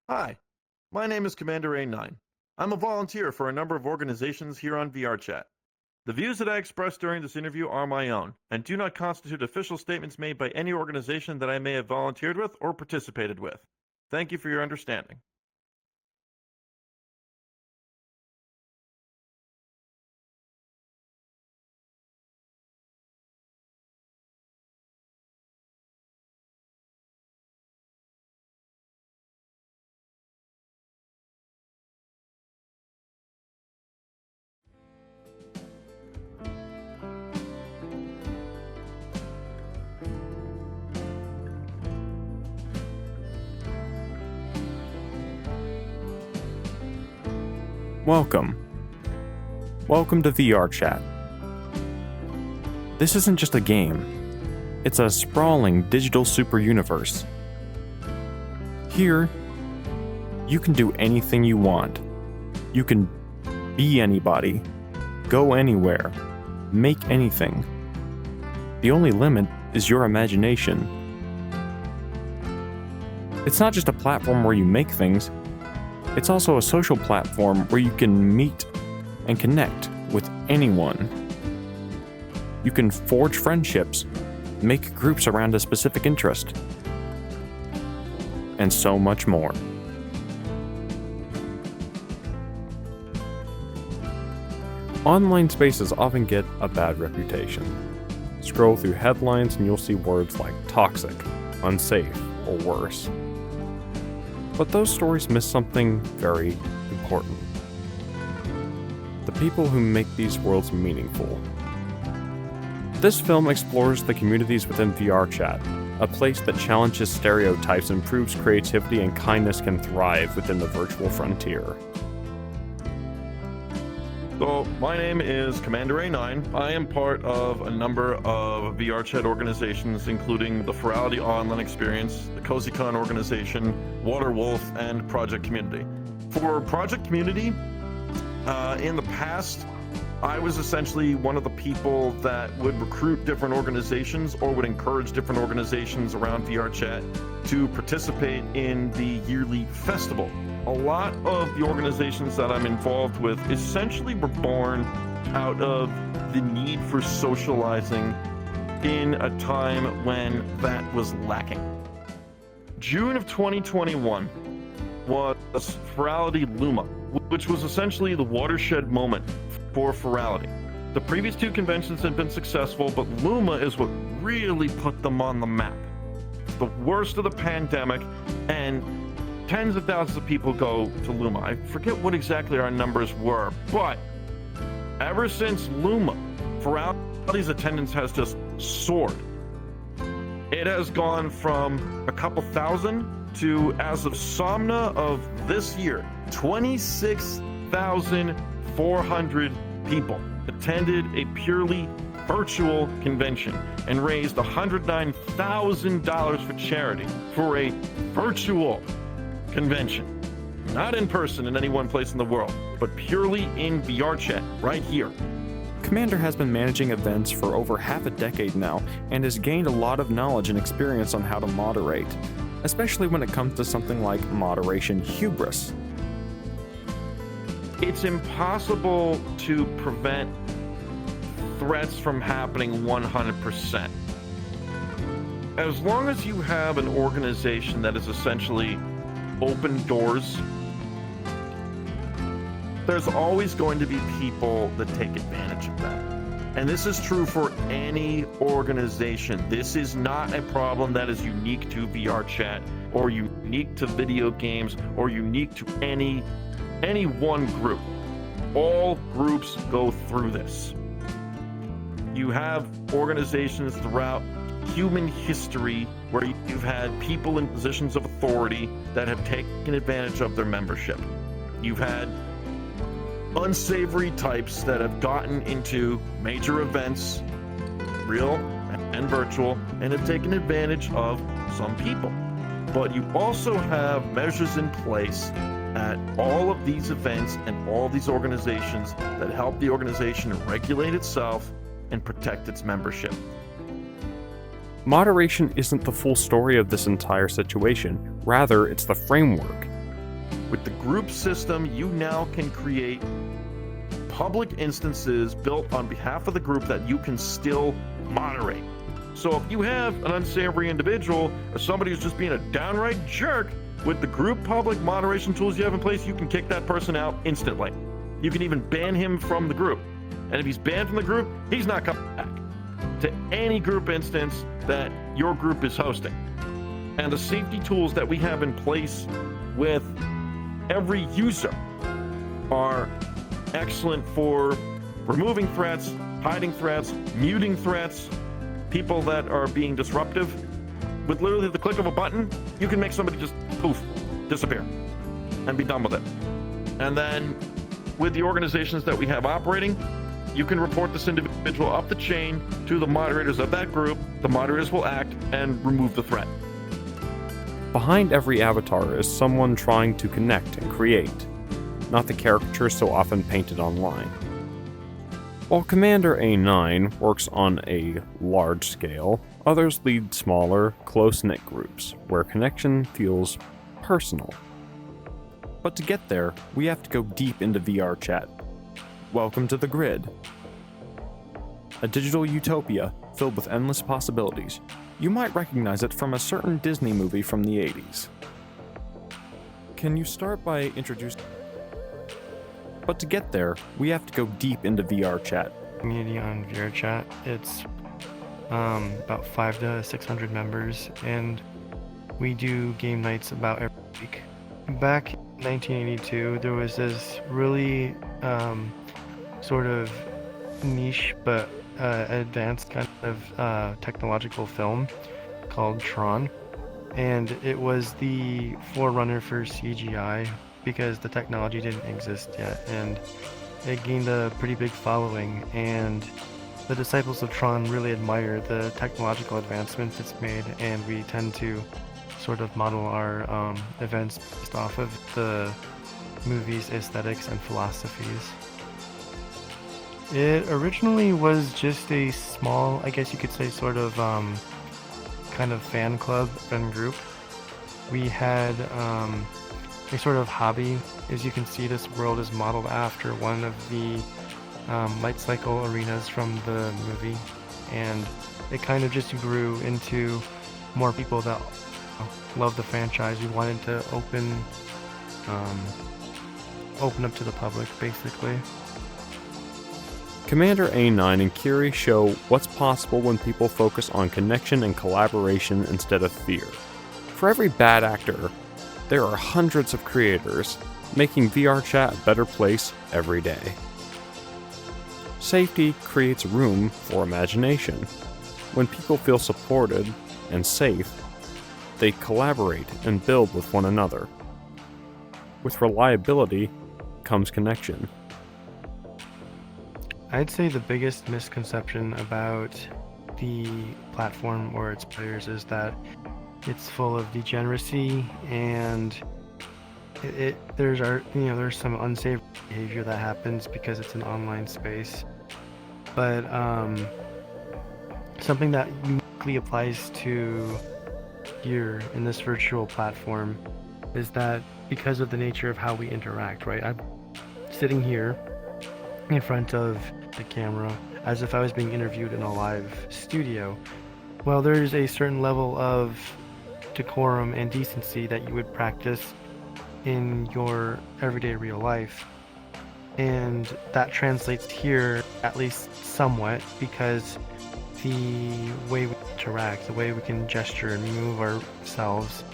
Hi, my name is Commander A9. I'm a volunteer for a number of organizations here on VRChat. The views that I express during this interview are my own and do not constitute official statements made by any organization that I may have volunteered with or participated with. Thank you for your understanding. Welcome. Welcome to VR Chat. This isn't just a game, it's a sprawling digital super universe. Here, you can do anything you want. You can be anybody, go anywhere, make anything. The only limit is your imagination. It's not just a platform where you make things, it's also a social platform where you can meet and connect with anyone. You can forge friendships, make groups around a specific interest, and so much more. Online spaces often get a bad reputation. Scroll through headlines and you'll see words like toxic, unsafe, or worse. But those stories miss something very important. The people who make these worlds meaningful. This film explores the communities within VR Chat, a place that challenges stereotypes and proves creativity and kindness can thrive within the virtual frontier. So, my name is Commander A9. I am part of a number of VRChat organizations, including the Ferality Online Experience, the CozyCon organization, Waterwolf, and Project Community. For Project Community, in the past, I was essentially one of the people that would recruit different organizations or would encourage different organizations around VRChat to participate in the yearly festival. A lot of the organizations that I'm involved with essentially were born out of the need for socializing in a time when that was lacking. June of 2021 was Ferality Luma, which was essentially the watershed moment for Ferality. The previous two conventions had been successful, but Luma is what really put them on the map. It's the worst of the pandemic, and tens of thousands of people go to Luma. I forget what exactly our numbers were, but ever since Luma, Ferality's attendance has just soared. It has gone from a couple thousand to, as of Somna of this year, 26,400 people attended a purely virtual convention and raised $109,000 for charity for a virtual convention. Not in person in any one place in the world, but purely in VRChat, right here. Commander has been managing events for over half a decade now and has gained a lot of knowledge and experience on how to moderate, especially when it comes to something like moderation hubris. It's impossible to prevent threats from happening 100%. As long as you have an organization that is essentially open doors, there's always going to be people that take advantage of that. And this is true for any organization. This is not a problem that is unique to VRChat or unique to video games or unique to any one group. All groups go through this. You have organizations throughout human history where you've had people in positions of authority that have taken advantage of their membership. You've had unsavory types that have gotten into major events, real and virtual, and have taken advantage of some people. But you also have measures in place at all of these events and all these organizations that help the organization regulate itself and protect its membership. Moderation isn't the full story of this entire situation, rather, it's the framework. With the group system, you now can create public instances built on behalf of the group that you can still moderate. So if you have an unsavory individual or somebody who's just being a downright jerk, with the group public moderation tools you have in place, you can kick that person out instantly. You can even ban him from the group. And if he's banned from the group, he's not coming back to any group instance that your group is hosting. And the safety tools that we have in place with every user are excellent for removing threats, hiding threats, muting threats, people that are being disruptive. With literally the click of a button, you can make somebody just poof, disappear, and be done with it. And then with the organizations that we have operating, you can report this individual up the chain to the moderators of that group. The moderators will act and remove the threat. Behind every avatar is someone trying to connect and create, not the caricature so often painted online. While Commander A9 works on a large scale, others lead smaller, close-knit groups where connection feels personal. But to get there, we have to go deep into VR chat. Welcome to the Grid, a digital utopia filled with endless possibilities. You might recognize it from a certain Disney movie from the 80s. Can you start by introducing... But to get there, we have to go deep into VR chat. Community on VR chat, it's about 500 to 600 members, and we do game nights about every week. Back in 1982, there was this really sort of niche but advanced kind of technological film called Tron, and it was the forerunner for CGI because the technology didn't exist yet, and it gained a pretty big following, and the disciples of Tron really admire the technological advancements it's made, and we tend to sort of model our events based off of the movie's aesthetics and philosophies. It originally was just a small, I guess you could say, sort of kind of fan club and group. We had a sort of hobby. As you can see, this world is modeled after one of the light cycle arenas from the movie, and it kind of just grew into more people that love the franchise. We wanted to open up to the public, basically. Commander A9 and Curie show what's possible when people focus on connection and collaboration instead of fear. For every bad actor, there are hundreds of creators making VR chat a better place every day. Safety creates room for imagination. When people feel supported and safe, they collaborate and build with one another. With reliability comes connection. I'd say the biggest misconception about the platform or its players is that it's full of degeneracy, and there's some unsafe behavior that happens because it's an online space. But something that uniquely applies to here in this virtual platform is that because of the nature of how we interact, right? I'm sitting here in front of the camera as if I was being interviewed in a live studio. Well, there's a certain level of decorum and decency that you would practice in your everyday real life, and that translates here at least somewhat, because the way we interact, the way we can gesture and move ourselves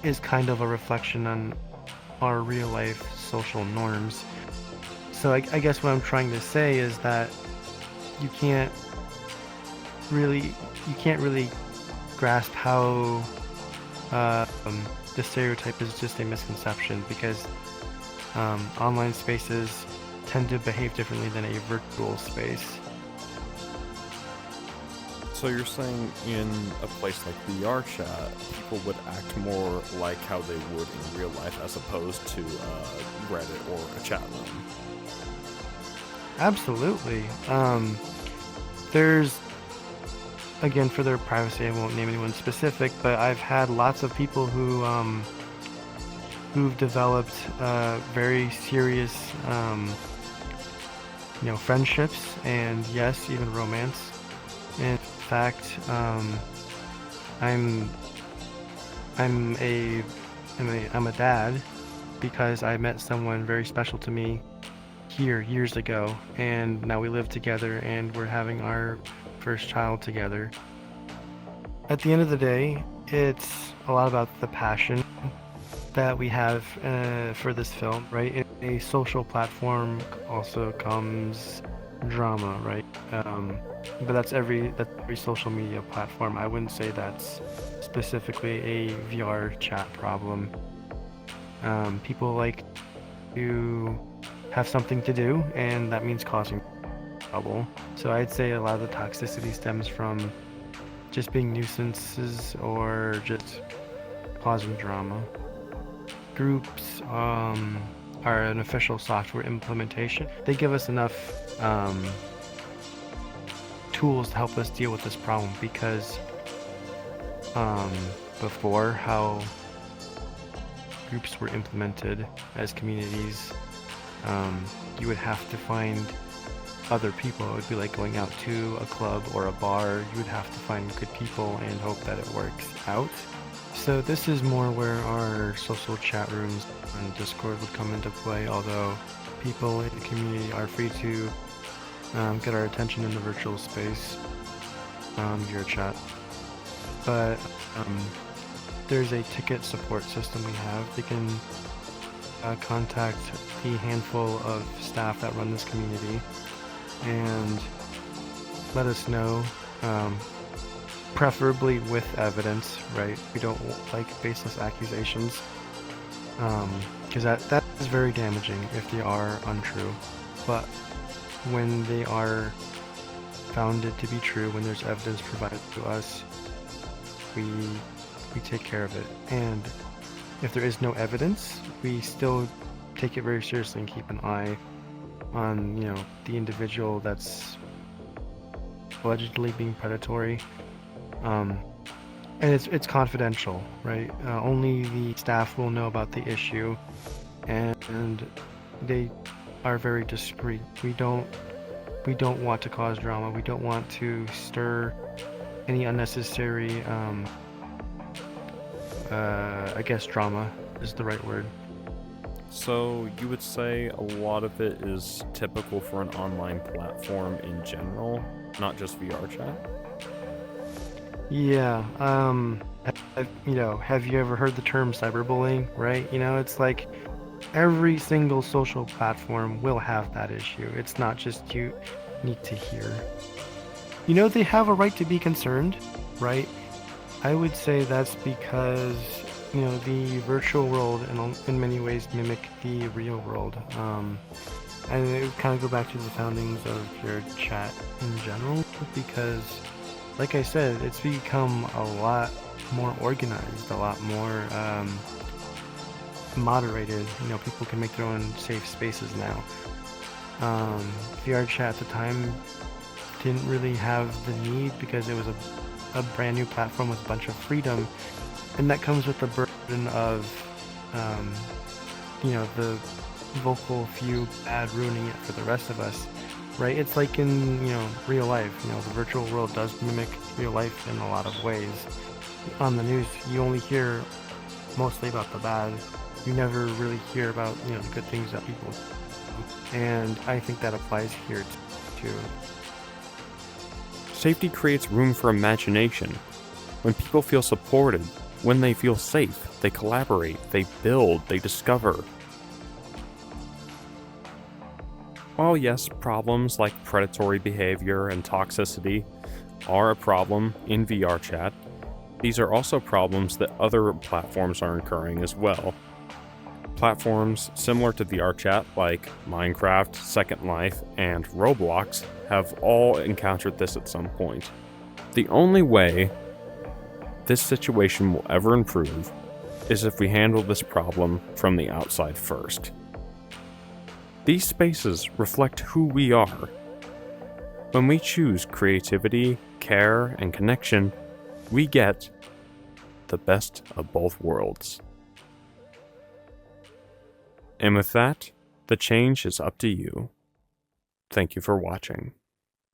is kind of a reflection on our real life social norms. So I guess what I'm trying to say is that you can't really grasp how the stereotype is just a misconception, because online spaces tend to behave differently than a virtual space. So you're saying in a place like VR chat, people would act more like how they would in real life as opposed to Reddit or a chat room? Absolutely. There's, again, for their privacy, I won't name anyone specific, but I've had lots of people who who've developed very serious, friendships and yes, even romance. In fact, I'm I'm a I'm a dad because I met someone very special to me here years ago, and now we live together and we're having our first child together. At the end of the day, it's a lot about the passion that we have for this film, right? In a social platform also comes drama, right? But that's every social media platform. I wouldn't say that's specifically a VR chat problem. People like to have something to do, and that means causing trouble. So I'd say a lot of the toxicity stems from just being nuisances or just causing drama. Groups are an official software implementation. They give us enough tools to help us deal with this problem because before how groups were implemented as communities, you would have to find other people. It would be like going out to a club or a bar. You would have to find good people and hope that it works out. So this is more where our social chat rooms and Discord would come into play, although people in the community are free to get our attention in the virtual space via chat. But there's a ticket support system we have. They can contact the handful of staff that run this community and let us know, preferably with evidence, right? We don't like baseless accusations, because that is very damaging if they are untrue. But when they are founded to be true, when there's evidence provided to us, we take care of it. And if there is no evidence, we still take it very seriously and keep an eye on, the individual that's allegedly being predatory. And it's confidential, right? Only the staff will know about the issue, and they are very discreet. We don't want to cause drama. We don't want to stir any unnecessary, I guess drama is the right word. So you would say a lot of it is typical for an online platform in general, not just VR chat? Yeah. Have you ever heard the term cyberbullying, right? It's like every single social platform will have that issue. It's not just you need to hear. They have a right to be concerned, right? I would say that's because, the virtual world in many ways mimic the real world. And it would kind of go back to the foundings of your chat in general, because, like I said, it's become a lot more organized, a lot more moderated. People can make their own safe spaces now. VR chat at the time didn't really have the need because it was a brand new platform with a bunch of freedom, and that comes with the burden of the vocal few bad ruining it for the rest of us, right? It's like in real life. The virtual world does mimic real life in a lot of ways. On the news, you only hear mostly about the bad. You never really hear about the good things that people do. And I think that applies here too. Safety creates room for imagination. When people feel supported, when they feel safe, they collaborate, they build, they discover. While yes, problems like predatory behavior and toxicity are a problem in VR chat, these are also problems that other platforms are incurring as well. Platforms similar to VR chat like Minecraft, Second Life, and Roblox have all encountered this at some point. The only way this situation will ever improve is if we handle this problem from the outside first. These spaces reflect who we are. When we choose creativity, care, and connection, we get the best of both worlds. And with that, the change is up to you. Thank you for watching.